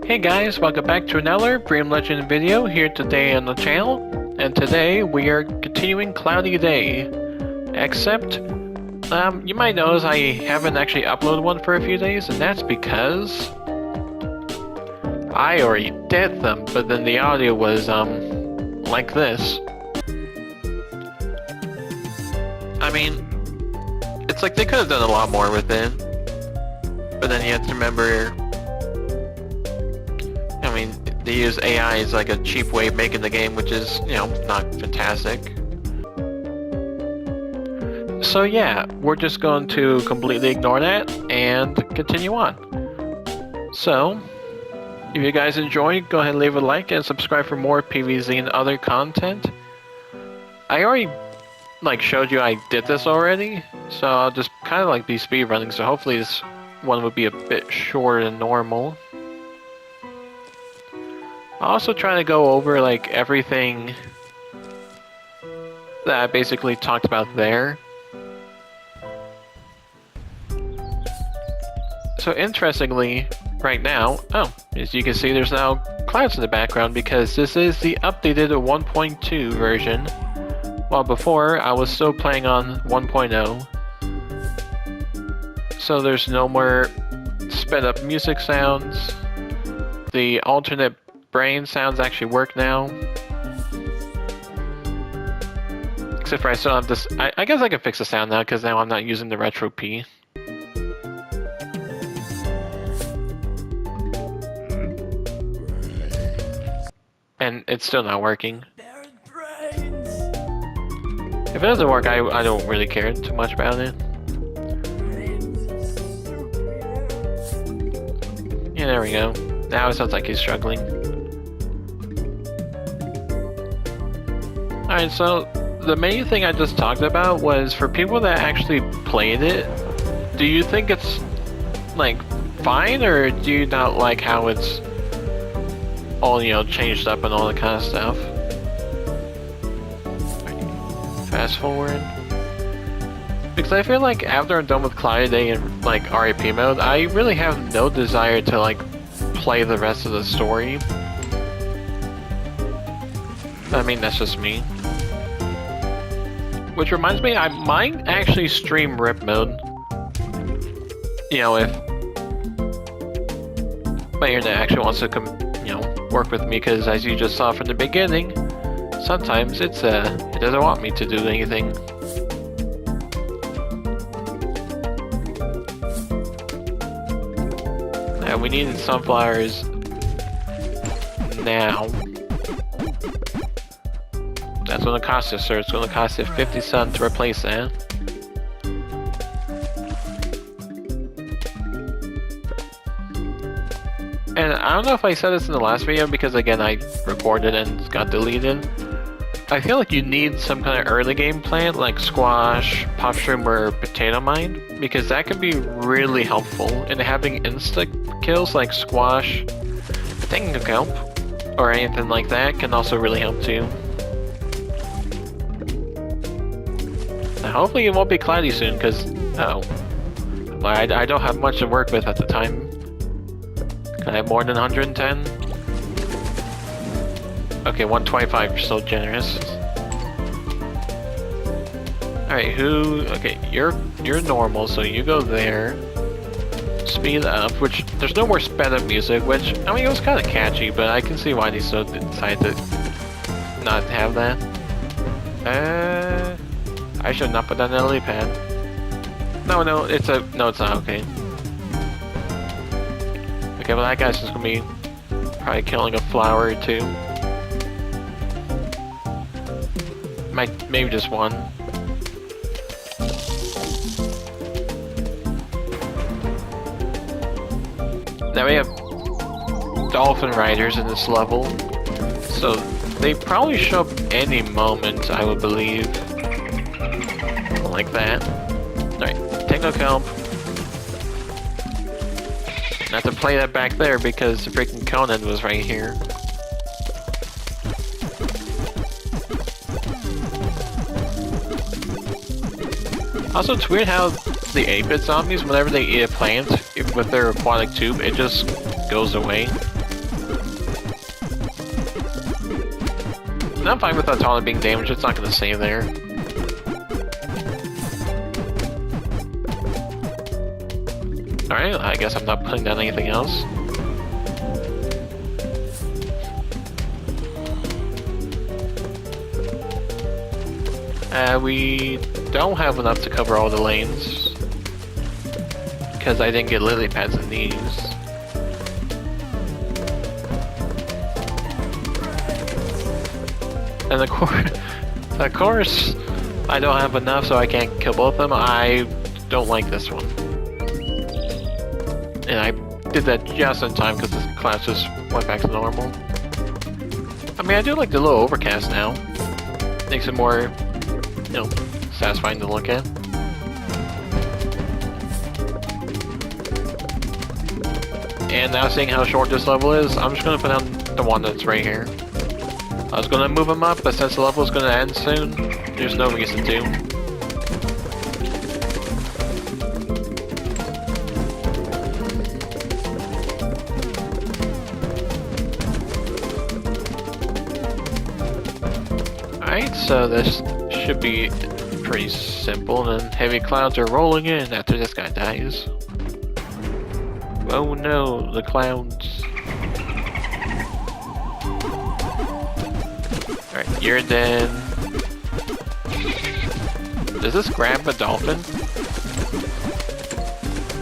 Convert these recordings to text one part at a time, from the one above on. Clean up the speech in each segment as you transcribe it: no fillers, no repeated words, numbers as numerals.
Hey guys, welcome back to another Dream Legend video here today on the channel. And today we are continuing Cloudy Day. Except, you might notice I haven't actually uploaded one for a few days, and that's because I already did them, but then the audio was, like this. I mean, it's like they could have done a lot more with it. But then you have to remember, I mean, they use AI as like a cheap way of making the game, which is, you know, not fantastic. So yeah, we're just going to completely ignore that and continue on. So, if you guys enjoyed, go ahead and leave a like and subscribe for more PvZ and other content. I already showed you I did this already, so I'll just kind of be speedrunning, so hopefully this one would be a bit shorter than normal. I'll also try to go over everything that I basically talked about there. So interestingly, right now, as you can see, there's now clouds in the background because this is the updated 1.2 version, while before I was still playing on 1.0. So there's no more sped up music sounds. The alternate brain sounds actually work now. Except for I still have this. I guess I can fix the sound now because now I'm not using the retro P. And it's still not working. If it doesn't work, I don't really care too much about it. Yeah, there we go. Now it sounds like he's struggling. Alright, so the main thing I just talked about was for people that actually played it, do you think it's fine, or do you not like how it's all, changed up and all that kind of stuff? Fast forward. Because I feel like after I'm done with Cloudy Day and RIP mode, I really have no desire to play the rest of the story. I mean, that's just me. Which reminds me, I might actually stream RIP mode. If my internet actually wants to work with me, because as you just saw from the beginning, sometimes it doesn't want me to do anything. Yeah, we need sunflowers now. That's gonna cost us, sir. It's gonna cost you 50 cents to replace that. And I don't know if I said this in the last video because again I recorded and it got deleted. I feel like you need some kind of early game plant like squash, popshroom, or potato mine, because that can be really helpful, and having insta kills like squash, I think can help, or anything like that can also really help too. Now, hopefully it won't be cloudy soon, because I don't have much to work with at the time. Can I have more than 110? Okay, 125, you're so generous. Alright, okay, you're normal, so you go there. Speed up, which, there's no more sped up music, which, I mean, it was kind of catchy, but I can see why they so decided to not have that. I should not put that in the lily pad. No, it's not, okay. Okay, well that guy's just gonna be probably killing a flower or two. Maybe just one. Now we have dolphin riders in this level, so they probably show up any moment, I would believe. Like that. Alright, techno kelp. I have to play that back there because the freaking Conan was right here. Also, it's weird how the 8-bit zombies, whenever they eat a plant with their aquatic tube, it just goes away. And I'm fine with that taunt being damaged, it's not gonna save there. Alright, I guess I'm not putting down anything else. We don't have enough to cover all the lanes. Because I didn't get lily pads in these. And of course, I don't have enough so I can't kill both of them. I don't like this one. And I did that just in time because this class just went back to normal. I mean, I do like the little overcast now. Makes it more, you know, satisfying to look at. And now seeing how short this level is, I'm just gonna put on the one that's right here. I was gonna move him up, but since the level is gonna end soon, there's no reason to. Alright, so this should be pretty simple, and then heavy clouds are rolling in after this guy dies. Oh no, the clouds. Alright, you're dead. Does this grab a dolphin?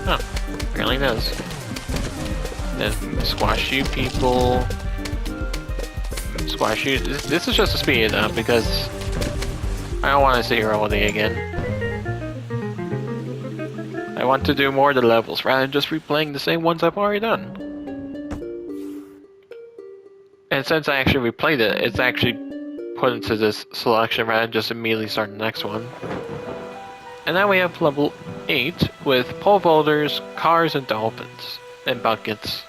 Huh, apparently does. Then squash you people. Squash you. This is just to speed it up because I don't want to sit here all day again. I want to do more of the levels rather than just replaying the same ones I've already done. And since I actually replayed it, it's actually put into this selection rather than just immediately start the next one. And now we have level 8 with pole vaulters, cars, and dolphins, and buckets.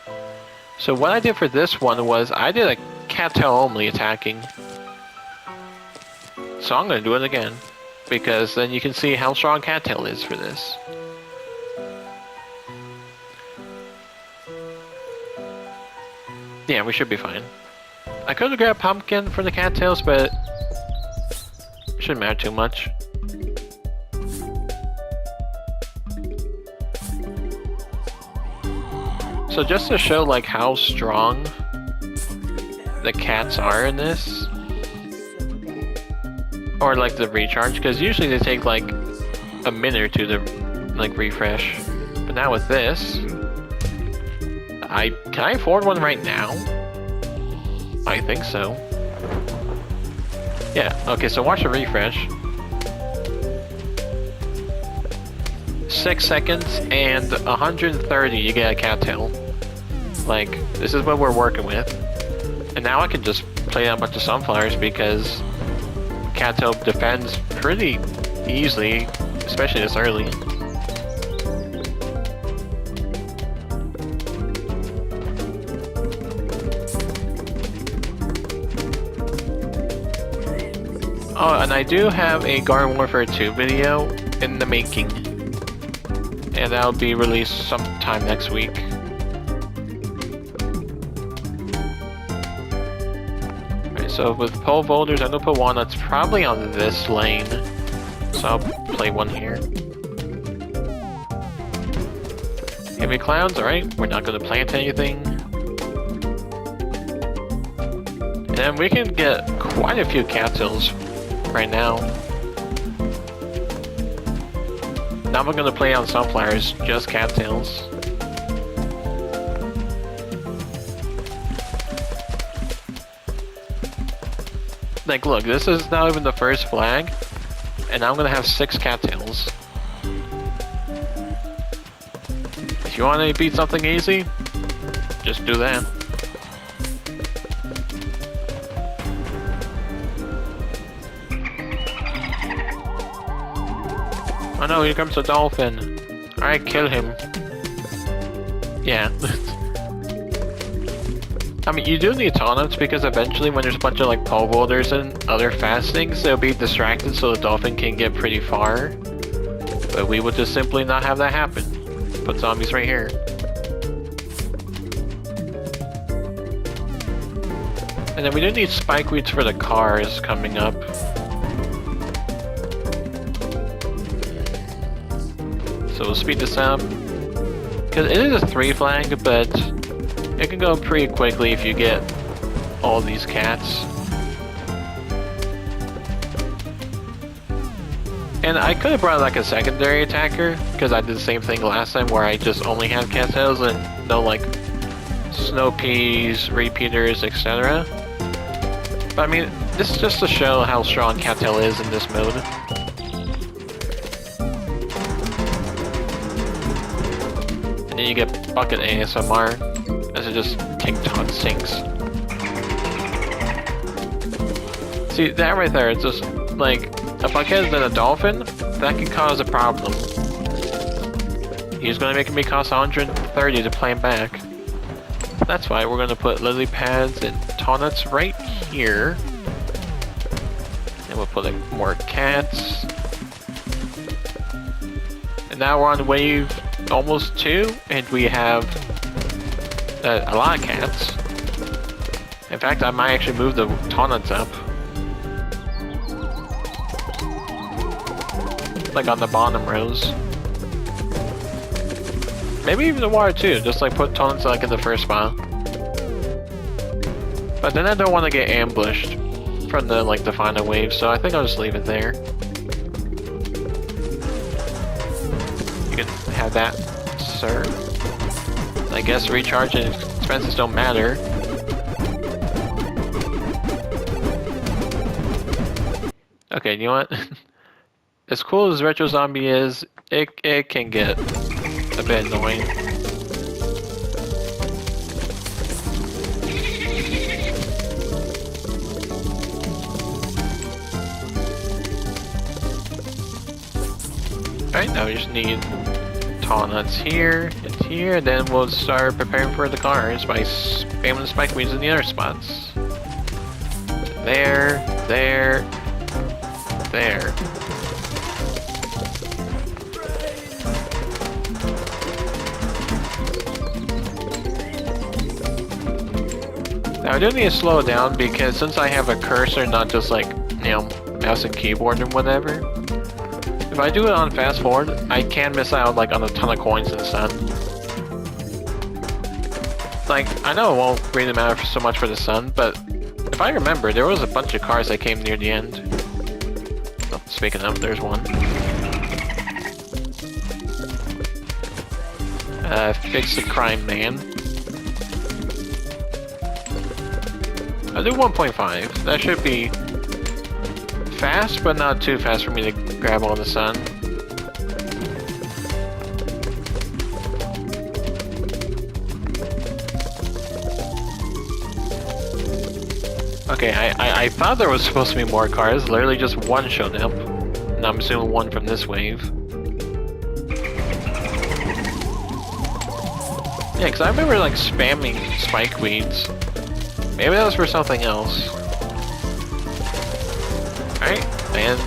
So what I did for this one was I did a cattail only attacking. So I'm going to do it again, because then you can see how strong cattail is for this. Yeah, we should be fine. I could have grabbed pumpkin for the cattails, but it shouldn't matter too much. So just to show like how strong the cats are in this, or like the recharge, because usually they take like a minute or two to like refresh, but now with this, can I afford one right now? I think so. Yeah, okay, so watch the refresh. 6 seconds and 130 you get a cattail. Like, this is what we're working with. And now I can just play down a bunch of sunflowers because cattail defends pretty easily, especially this early. Oh, and I do have a Garden Warfare 2 video in the making. And that'll be released sometime next week. Alright, so with pole vaulters, I'm gonna put one that's probably on this lane. So I'll play one here. Heavy clouds, alright, we're not gonna plant anything. And then we can get quite a few cattails right now. Now we're gonna play on sunflowers, just cattails. Like, look, this is not even the first flag, and I'm gonna have 6 cattails. If you want to beat something easy, just do that. Oh no, here comes a dolphin. Alright, kill him. Yeah. I mean, you do need tauntouts because eventually when there's a bunch of like pole vaulters and other fast things, they'll be distracted so the dolphin can get pretty far. But we would just simply not have that happen. Put zombies right here. And then we do need spike weeds for the cars coming up. So we'll speed this up. Because it is a 3 flag, but it can go pretty quickly if you get all these cats. And I could have brought like a secondary attacker, because I did the same thing last time where I just only had cattails and no like snow peas, repeaters, etc. But I mean, this is just to show how strong cattail is in this mode. And then you get bucket ASMR, as it just TikTok sinks. See, that right there, it's just like a bucket and a dolphin, that can cause a problem. He's gonna make me cost 130 to play him back. That's why we're gonna put lily pads and taunuts right here. And we'll put like more cats. And now we're on wave almost 2, and we have a lot of cats. In fact, I might actually move the taunuts up. Like on the bottom rows. Maybe even the water too, just like put taunuts like in the first spot. But then I don't want to get ambushed from the like the final wave, so I think I'll just leave it there. You can have that, sir. I guess recharge and expenses don't matter. Okay, you know what? As cool as Retro Zombie is, it can get a bit annoying. Alright, now we just need tall nuts here and here, and then we'll start preparing for the cars by spamming the spike weeds in the other spots. There, there, there. Now I do need to slow it down because since I have a cursor, not just like, you know, mouse and keyboard and whatever, if I do it on fast forward, I can miss out like on a ton of coins in the sun. Like, I know it won't really matter so much for the sun, but if I remember, there was a bunch of cars that came near the end. Oh, speaking of, there's one. Fix the crime man. I'll do 1.5. That should be fast, but not too fast for me to grab all the sun. Okay, I thought there was supposed to be more cars. Literally just one showed up. And I'm assuming one from this wave. Yeah, because I remember like spamming spike weeds. Maybe that was for something else. Alright, and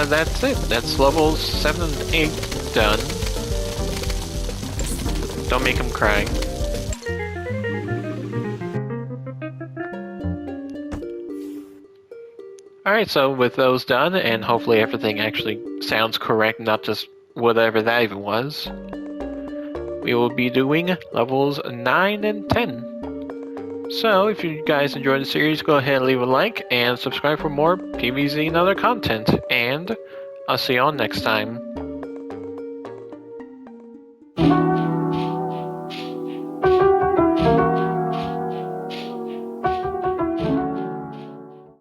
that's it. That's levels 7 and 8 done. Don't make him cry. Alright, so with those done, and hopefully everything actually sounds correct, not just whatever that even was, we will be doing levels 9 and 10. So, if you guys enjoyed the series, go ahead and leave a like and subscribe for more PvZ and other content. And I'll see you all next time.